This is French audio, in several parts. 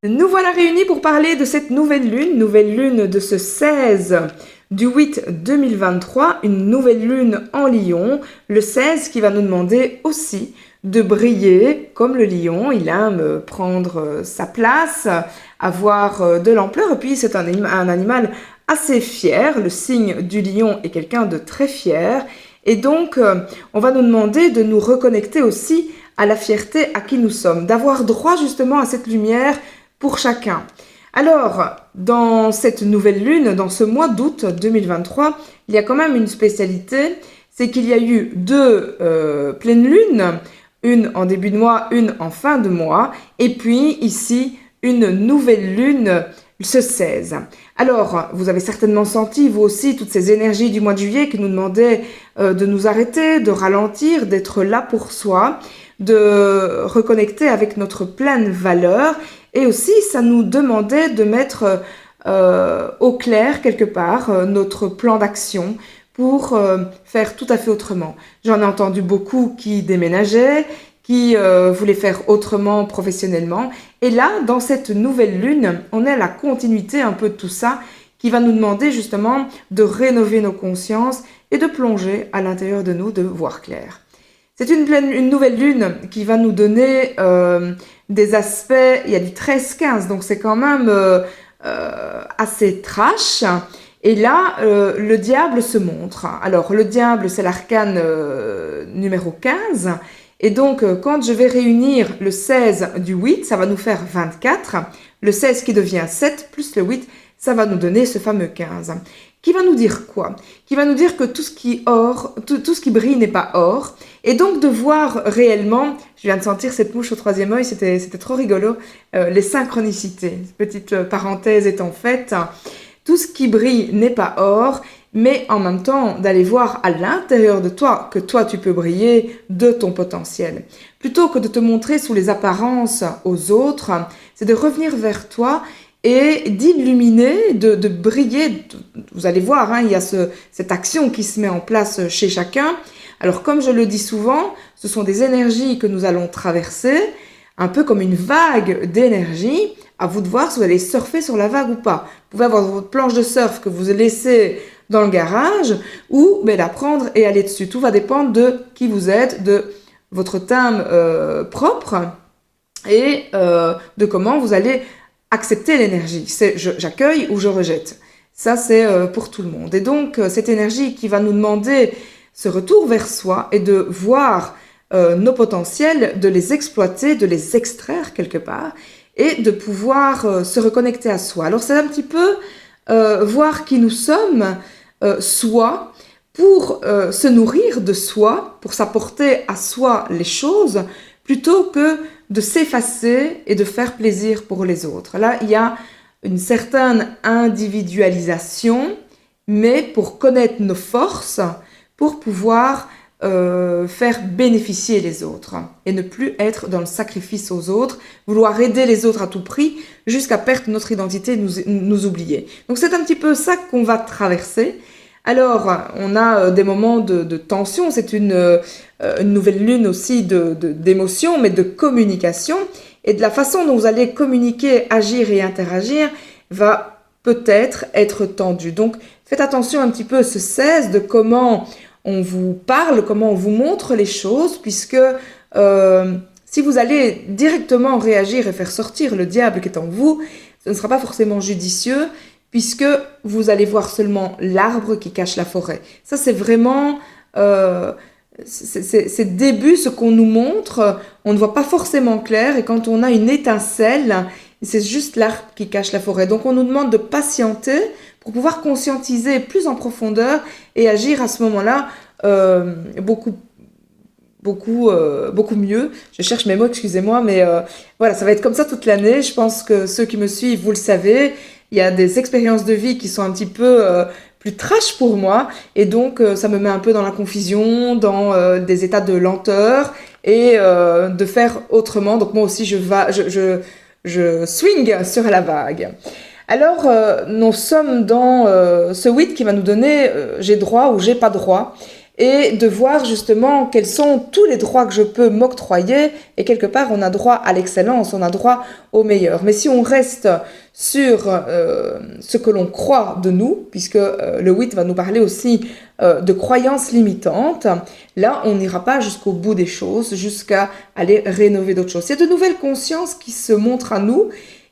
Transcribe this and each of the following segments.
Nous voilà réunis pour parler de cette nouvelle lune de ce 16 du 8 2023, une nouvelle lune en lion, le 16 qui va nous demander aussi de briller comme le lion. Il aime prendre sa place, avoir de l'ampleur, et puis c'est un animal assez fier. Le signe du lion est quelqu'un de très fier, et donc on va nous demander de nous reconnecter aussi à la fierté à qui nous sommes, d'avoir droit justement à cette lumière pour chacun. Alors, dans cette nouvelle lune, dans ce mois d'août 2023, il y a quand même une spécialité, c'est qu'il y a eu deux pleines lunes, une en début de mois, une en fin de mois, et puis ici, une nouvelle lune ce 16. Alors, vous avez certainement senti, vous aussi, toutes ces énergies du mois de juillet qui nous demandaient de nous arrêter, de ralentir, d'être là pour soi, de reconnecter avec notre pleine valeur. Et aussi, ça nous demandait de mettre au clair, quelque part, notre plan d'action pour faire tout à fait autrement. J'en ai entendu beaucoup qui déménageaient, qui voulaient faire autrement professionnellement. Et là, dans cette nouvelle lune, on est à la continuité un peu de tout ça, qui va nous demander justement de rénover nos consciences et de plonger à l'intérieur de nous, de voir clair. C'est une nouvelle lune qui va nous donner des aspects, il y a du 13-15, donc c'est quand même assez trash. Et là, le diable se montre. Alors, le diable, c'est l'arcane numéro 15. Et donc, quand je vais réunir le 16 du 8, ça va nous faire 24. Le 16 qui devient 7 plus le 8, ça va nous donner ce fameux 15. Qui va nous dire quoi? Qui va nous dire que tout ce qui brille n'est pas or. Et donc de voir réellement, je viens de sentir cette mouche au troisième œil, c'était trop rigolo, les synchronicités. Petite parenthèse étant faite, tout ce qui brille n'est pas or, mais en même temps d'aller voir à l'intérieur de toi que toi tu peux briller de ton potentiel. Plutôt que de te montrer sous les apparences aux autres, c'est de revenir vers toi et d'illuminer, de briller. Vous allez voir, hein, il y a cette action qui se met en place chez chacun. Alors comme je le dis souvent, ce sont des énergies que nous allons traverser, un peu comme une vague d'énergie. À vous de voir si vous allez surfer sur la vague ou pas. Vous pouvez avoir votre planche de surf que vous laissez dans le garage ou la prendre et aller dessus. Tout va dépendre de qui vous êtes, de votre thème propre et de comment vous allez accepter l'énergie. C'est j'accueille ou je rejette. Ça, c'est pour tout le monde. Et donc, cette énergie qui va nous demander ce retour vers soi et de voir nos potentiels, de les exploiter, de les extraire quelque part et de pouvoir se reconnecter à soi. Alors, c'est un petit peu voir qui nous sommes, soi, pour se nourrir de soi, pour s'apporter à soi les choses, plutôt que de s'effacer et de faire plaisir pour les autres. Là, il y a une certaine individualisation, mais pour connaître nos forces, pour pouvoir faire bénéficier les autres et ne plus être dans le sacrifice aux autres, vouloir aider les autres à tout prix jusqu'à perdre notre identité, nous oublier. Donc c'est un petit peu ça qu'on va traverser. Alors, on a des moments de tension, c'est une nouvelle lune aussi d'émotion, mais de communication. Et de la façon dont vous allez communiquer, agir et interagir va peut-être être tendue. Donc, faites attention un petit peu à ce 16 de comment on vous parle, comment on vous montre les choses, puisque si vous allez directement réagir et faire sortir le diable qui est en vous, ce ne sera pas forcément judicieux, puisque vous allez voir seulement l'arbre qui cache la forêt. Ça, c'est vraiment... c'est début, ce qu'on nous montre, on ne voit pas forcément clair, et quand on a une étincelle, c'est juste l'arbre qui cache la forêt. Donc on nous demande de patienter pour pouvoir conscientiser plus en profondeur et agir à ce moment-là beaucoup mieux. Je cherche mes mots, excusez-moi, mais voilà, ça va être comme ça toute l'année. Je pense que ceux qui me suivent, vous le savez, il y a des expériences de vie qui sont un petit peu plus trash pour moi, et donc ça me met un peu dans la confusion, dans des états de lenteur, et de faire autrement. Donc moi aussi, je swing sur la vague. Alors, nous sommes dans ce 8 qui va nous donner j'ai droit ou j'ai pas droit. et de voir justement quels sont tous les droits que je peux m'octroyer. Et quelque part, on a droit à l'excellence, on a droit au meilleur. Mais si on reste sur ce que l'on croit de nous, puisque le 8 va nous parler aussi de croyances limitantes, là, on n'ira pas jusqu'au bout des choses, jusqu'à aller rénover d'autres choses. C'est de nouvelles consciences qui se montrent à nous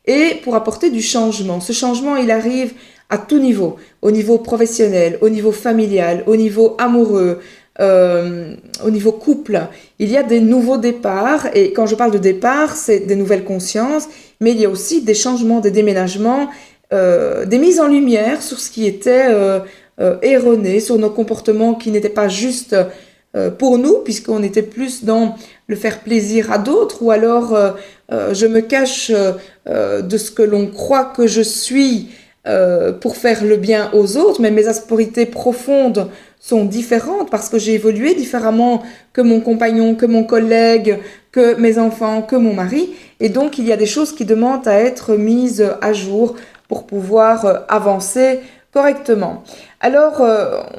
et pour apporter du changement. Ce changement, il arrive à tout niveau, au niveau professionnel, au niveau familial, au niveau amoureux, au niveau couple. Il y a des nouveaux départs, et quand je parle de départ, c'est des nouvelles consciences, mais il y a aussi des changements, des déménagements, des mises en lumière sur ce qui était erroné, sur nos comportements qui n'étaient pas justes pour nous, puisqu'on était plus dans le faire plaisir à d'autres, ou alors je me cache de ce que l'on croit que je suis pour faire le bien aux autres, mais mes aspérités profondes sont différentes parce que j'ai évolué différemment que mon compagnon, que mon collègue, que mes enfants, que mon mari. Et donc, il y a des choses qui demandent à être mises à jour pour pouvoir avancer correctement. Alors,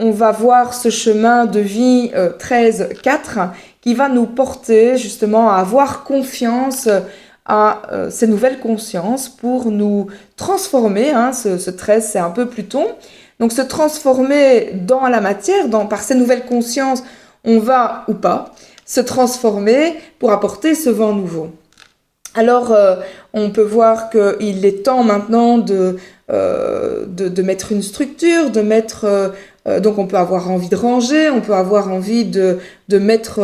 on va voir ce chemin de vie 13-4 qui va nous porter justement à avoir confiance à ces nouvelles consciences pour nous transformer. Ce 13, c'est un peu Pluton. Donc, se transformer dans la matière, par ces nouvelles consciences, on va ou pas se transformer pour apporter ce vent nouveau. Alors, on peut voir qu'il est temps maintenant de mettre une structure, de mettre... donc on peut avoir envie de ranger, on peut avoir envie de mettre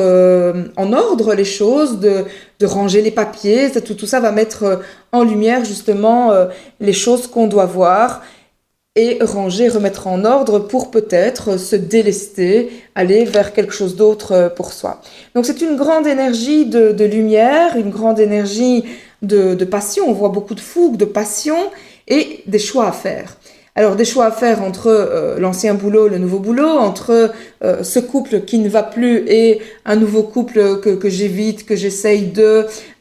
en ordre les choses, de ranger les papiers. Tout ça va mettre en lumière justement les choses qu'on doit voir et ranger, remettre en ordre pour peut-être se délester, aller vers quelque chose d'autre pour soi. Donc c'est une grande énergie de lumière, une grande énergie de passion. On voit beaucoup de fougue, de passion et des choix à faire. Alors des choix à faire entre l'ancien boulot, le nouveau boulot, entre ce couple qui ne va plus et un nouveau couple que j'évite, que j'essaye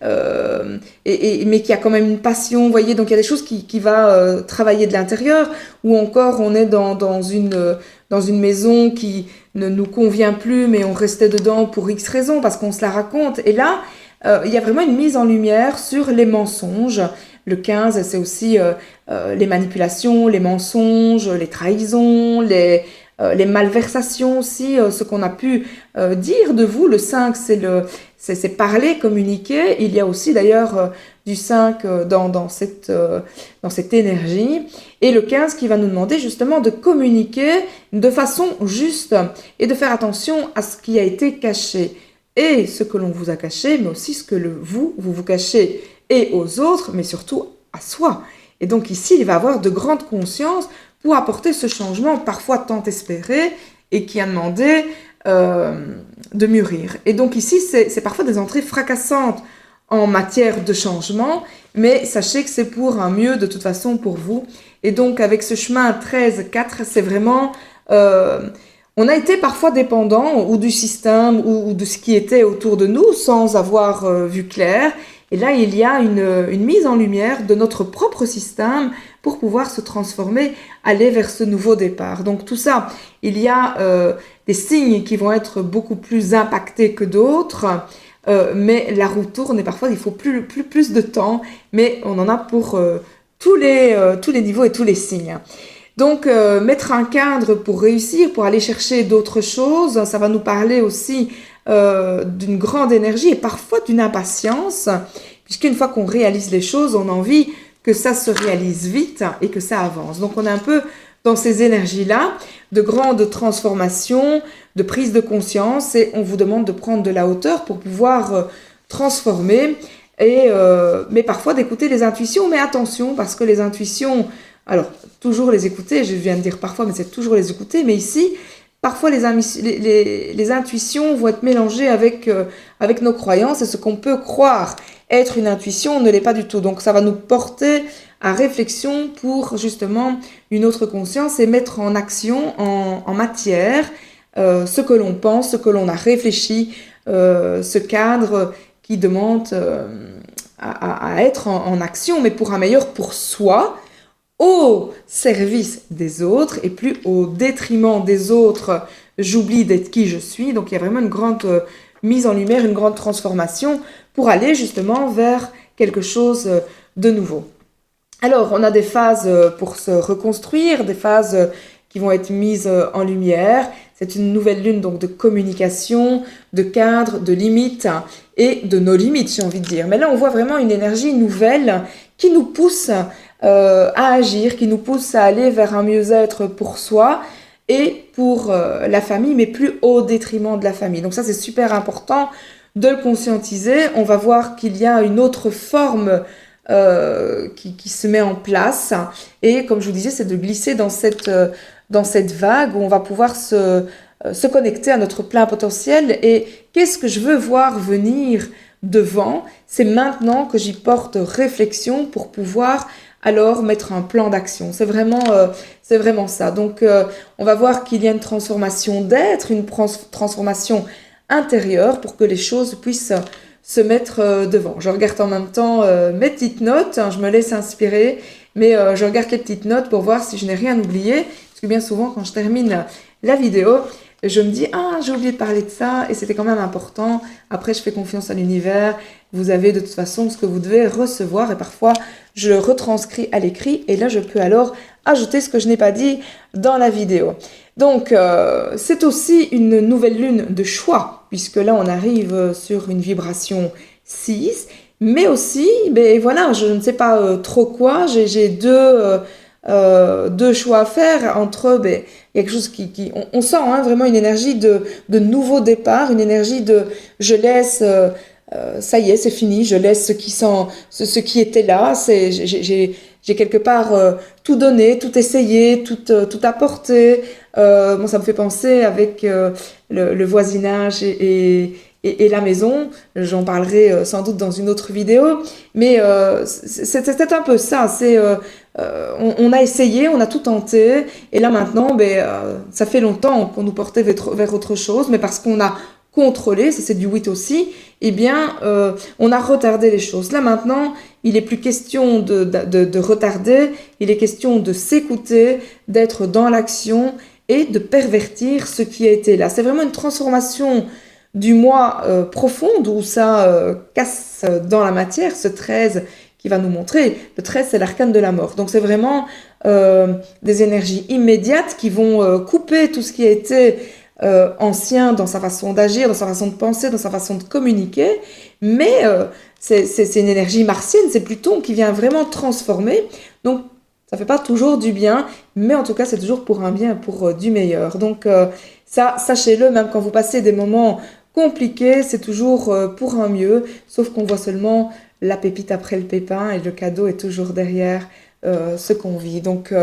mais qui a quand même une passion, vous voyez, donc il y a des choses qui va travailler de l'intérieur, ou encore on est dans une maison qui ne nous convient plus, mais on restait dedans pour X raisons, parce qu'on se la raconte, et là, il y a vraiment une mise en lumière sur les mensonges. Le 15, c'est aussi les manipulations, les mensonges, les trahisons, les malversations aussi, ce qu'on a pu dire de vous. Le 5, c'est parler, communiquer. Il y a aussi d'ailleurs du 5 dans cette énergie. Et le 15 qui va nous demander justement de communiquer de façon juste et de faire attention à ce qui a été caché. Et ce que l'on vous a caché, mais aussi ce que vous cachez et aux autres, mais surtout à soi. Et donc ici, il va avoir de grandes consciences pour apporter ce changement parfois tant espéré et qui a demandé de mûrir. Et donc ici, c'est parfois des entrées fracassantes en matière de changement, mais sachez que c'est pour un mieux de toute façon pour vous. Et donc avec ce chemin 13-4, c'est vraiment... on a été parfois dépendant ou du système ou de ce qui était autour de nous sans avoir vu clair. Et là, il y a une mise en lumière de notre propre système pour pouvoir se transformer, aller vers ce nouveau départ. Donc tout ça, il y a des signes qui vont être beaucoup plus impactés que d'autres, mais la roue tourne et parfois il faut plus de temps, mais on en a pour tous les niveaux et tous les signes. Donc, mettre un cadre pour réussir, pour aller chercher d'autres choses, ça va nous parler aussi d'une grande énergie et parfois d'une impatience, puisqu'une fois qu'on réalise les choses, on a envie que ça se réalise vite et que ça avance. Donc, on est un peu dans ces énergies-là, de grande transformation, de prise de conscience, et on vous demande de prendre de la hauteur pour pouvoir transformer, mais parfois d'écouter les intuitions, mais attention, parce que les intuitions... Alors, toujours les écouter, je viens de dire parfois, mais c'est toujours les écouter. Mais ici, parfois les intuitions vont être mélangées avec nos croyances et ce qu'on peut croire être une intuition ne l'est pas du tout. Donc, ça va nous porter à réflexion pour justement une autre conscience et mettre en action, en matière, ce que l'on pense, ce que l'on a réfléchi, ce cadre qui demande à être en action, mais pour un meilleur pour soi, au service des autres et plus au détriment des autres. J'oublie d'être qui je suis. Donc il y a vraiment une grande mise en lumière, une grande transformation pour aller justement vers quelque chose de nouveau. Alors, on a des phases pour se reconstruire, des phases qui vont être mises en lumière. C'est une nouvelle lune donc de communication, de cadre, de limites et de nos limites, j'ai envie de dire. Mais là, on voit vraiment une énergie nouvelle qui nous pousse à agir, qui nous pousse à aller vers un mieux-être pour soi et pour la famille, mais plus au détriment de la famille. Donc ça, c'est super important de le conscientiser. On va voir qu'il y a une autre forme qui se met en place. Et comme je vous disais, c'est de glisser dans cette vague où on va pouvoir se connecter à notre plein potentiel. Et qu'est-ce que je veux voir venir devant? C'est maintenant que j'y porte réflexion pour pouvoir alors mettre un plan d'action. C'est vraiment ça. Donc, on va voir qu'il y a une transformation d'être, une transformation intérieure pour que les choses puissent se mettre devant. Je regarde en même temps mes petites notes, hein, je me laisse inspirer, mais je regarde les petites notes pour voir si je n'ai rien oublié, parce que bien souvent quand je termine la vidéo, je me dis « Ah, j'ai oublié de parler de ça » et c'était quand même important. Après, je fais confiance à l'univers. Vous avez de toute façon ce que vous devez recevoir et parfois, je le retranscris à l'écrit et là, je peux alors ajouter ce que je n'ai pas dit dans la vidéo. Donc, c'est aussi une nouvelle lune de choix, puisque là, on arrive sur une vibration 6, mais aussi, ben voilà, je ne sais pas trop quoi, j'ai deux choix à faire entre quelque chose on sent hein, vraiment une énergie de nouveau départ, une énergie de je laisse, ça y est, c'est fini, je laisse ce qui était là, j'ai quelque part tout donné, tout essayé, tout apporté. Bon, ça me fait penser avec le voisinage et la maison. J'en parlerai sans doute dans une autre vidéo. Mais c'est un peu ça. On a essayé, on a tout tenté. Et là maintenant, ça fait longtemps qu'on nous portait vers autre chose. Mais parce qu'on a contrôlé, ça c'est du 8 aussi, eh bien, on a retardé les choses. Là maintenant, il n'est plus question de retarder, il est question de s'écouter, d'être dans l'action et de pervertir ce qui a été là. C'est vraiment une transformation du moi profonde où ça casse dans la matière, ce 13 qui va nous montrer. Le 13, c'est l'arcane de la mort. Donc c'est vraiment des énergies immédiates qui vont couper tout ce qui a été ancien dans sa façon d'agir, dans sa façon de penser, dans sa façon de communiquer, mais c'est une énergie martienne, c'est Pluton qui vient vraiment transformer, donc ça fait pas toujours du bien, mais en tout cas c'est toujours pour un bien, pour du meilleur. Donc ça, sachez-le, même quand vous passez des moments compliqués, c'est toujours pour un mieux, sauf qu'on voit seulement la pépite après le pépin et le cadeau est toujours derrière ce qu'on vit. Donc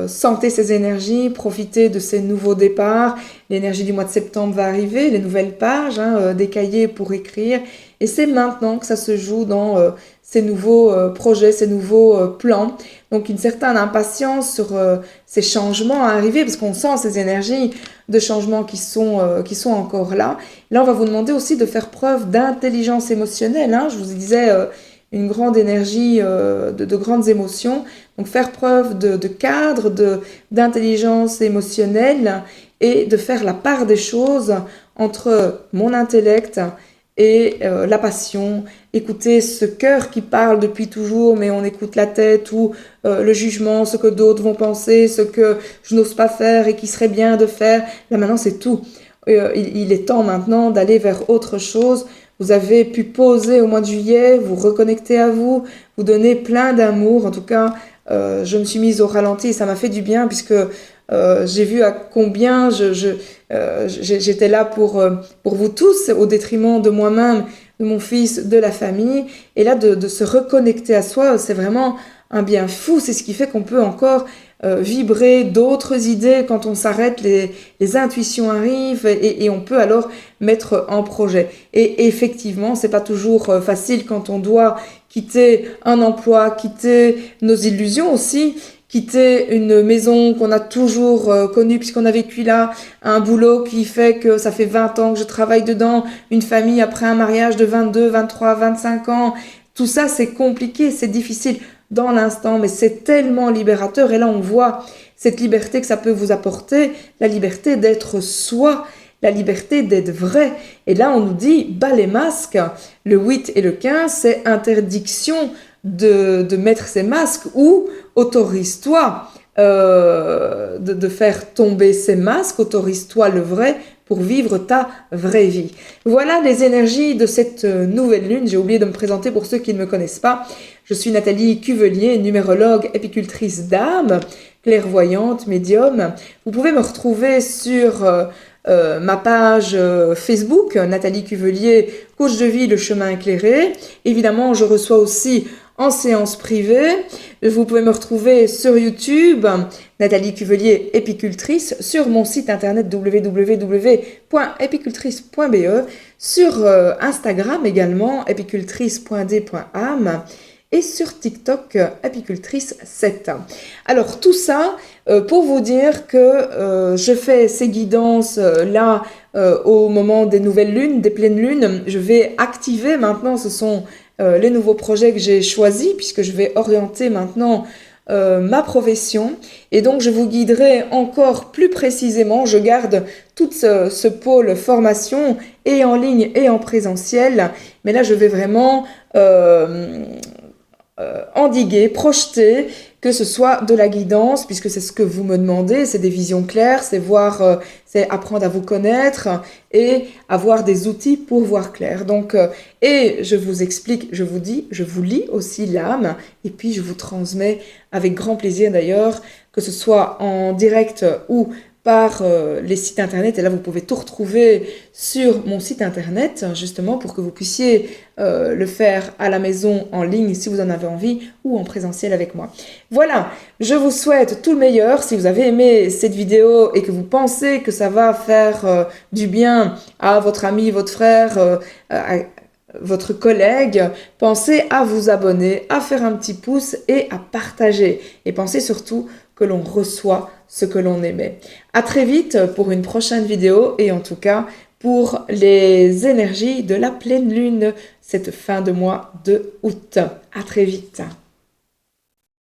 sentez ces énergies, profitez de ces nouveaux départs. L'énergie du mois de septembre va arriver, les nouvelles pages, des cahiers pour écrire. Et c'est maintenant que ça se joue dans ces nouveaux projets, ces nouveaux plans. Donc une certaine impatience sur ces changements à arriver, parce qu'on sent ces énergies de changement qui sont encore là. Là, on va vous demander aussi de faire preuve d'intelligence émotionnelle. Je vous disais une grande énergie, de grandes émotions. Donc faire preuve de cadre, d'intelligence émotionnelle et de faire la part des choses entre mon intellect et la passion. Écouter ce cœur qui parle depuis toujours, mais on écoute la tête ou le jugement, ce que d'autres vont penser, ce que je n'ose pas faire et qui serait bien de faire. Là maintenant, c'est tout. Il est temps maintenant d'aller vers autre chose. Vous avez pu poser au mois de juillet, vous reconnecter à vous, vous donner plein d'amour. En tout cas, je me suis mise au ralenti et ça m'a fait du bien puisque j'ai vu à combien j'étais là pour vous tous, au détriment de moi-même, de mon fils, de la famille. Et là, de se reconnecter à soi, c'est vraiment un bien fou. C'est ce qui fait qu'on peut encore vibrer d'autres idées quand on s'arrête, les intuitions arrivent et on peut alors mettre en projet. Et effectivement, c'est pas toujours facile quand on doit quitter un emploi, quitter nos illusions aussi, quitter une maison qu'on a toujours connue puisqu'on a vécu là, un boulot qui fait que ça fait 20 ans que je travaille dedans, une famille après un mariage de 22, 23, 25 ans. Tout ça, c'est compliqué, c'est difficile. dans l'instant, mais c'est tellement libérateur. Et là, on voit cette liberté que ça peut vous apporter, la liberté d'être soi, la liberté d'être vrai. Et là, on nous dit, bas les masques, le 8 et le 15, c'est interdiction de mettre ces masques ou autorise-toi de faire tomber ces masques, autorise-toi le vrai pour vivre ta vraie vie. Voilà les énergies de cette nouvelle lune. J'ai oublié de me présenter pour ceux qui ne me connaissent pas. Je suis Nathalie Cuvelier, numérologue, apicultrice d'âme, clairvoyante, médium. Vous pouvez me retrouver sur ma page Facebook, Nathalie Cuvelier, coach de vie, le chemin éclairé. Évidemment, je reçois aussi en séance privée. Vous pouvez me retrouver sur YouTube, Nathalie Cuvelier, épicultrice, sur mon site internet www.épicultrice.be, sur Instagram également, épicultrice.d.âme, et sur TikTok, apicultrice7. Alors tout ça pour vous dire que je fais ces guidances là au moment des nouvelles lunes, des pleines lunes. Je vais activer maintenant, ce sont les nouveaux projets que j'ai choisis, puisque je vais orienter maintenant ma profession, et donc je vous guiderai encore plus précisément. Je garde tout ce pôle formation et en ligne et en présentiel, mais là je vais vraiment endiguer, projeter, que ce soit de la guidance, puisque c'est ce que vous me demandez, c'est des visions claires, c'est voir, c'est apprendre à vous connaître et avoir des outils pour voir clair. Donc, et je vous explique, je vous dis, je vous lis aussi l'âme, et puis je vous transmets avec grand plaisir d'ailleurs, que ce soit en direct ou par les sites internet. Et là, vous pouvez tout retrouver sur mon site internet, justement, pour que vous puissiez le faire à la maison, en ligne, si vous en avez envie, ou en présentiel avec moi. Voilà, je vous souhaite tout le meilleur. Si vous avez aimé cette vidéo et que vous pensez que ça va faire du bien à votre ami, votre frère, à votre collègue, pensez à vous abonner, à faire un petit pouce et à partager. Et pensez surtout que l'on reçoit ce que l'on émet. À très vite pour une prochaine vidéo, et en tout cas pour les énergies de la pleine lune cette fin de mois de août. À très vite.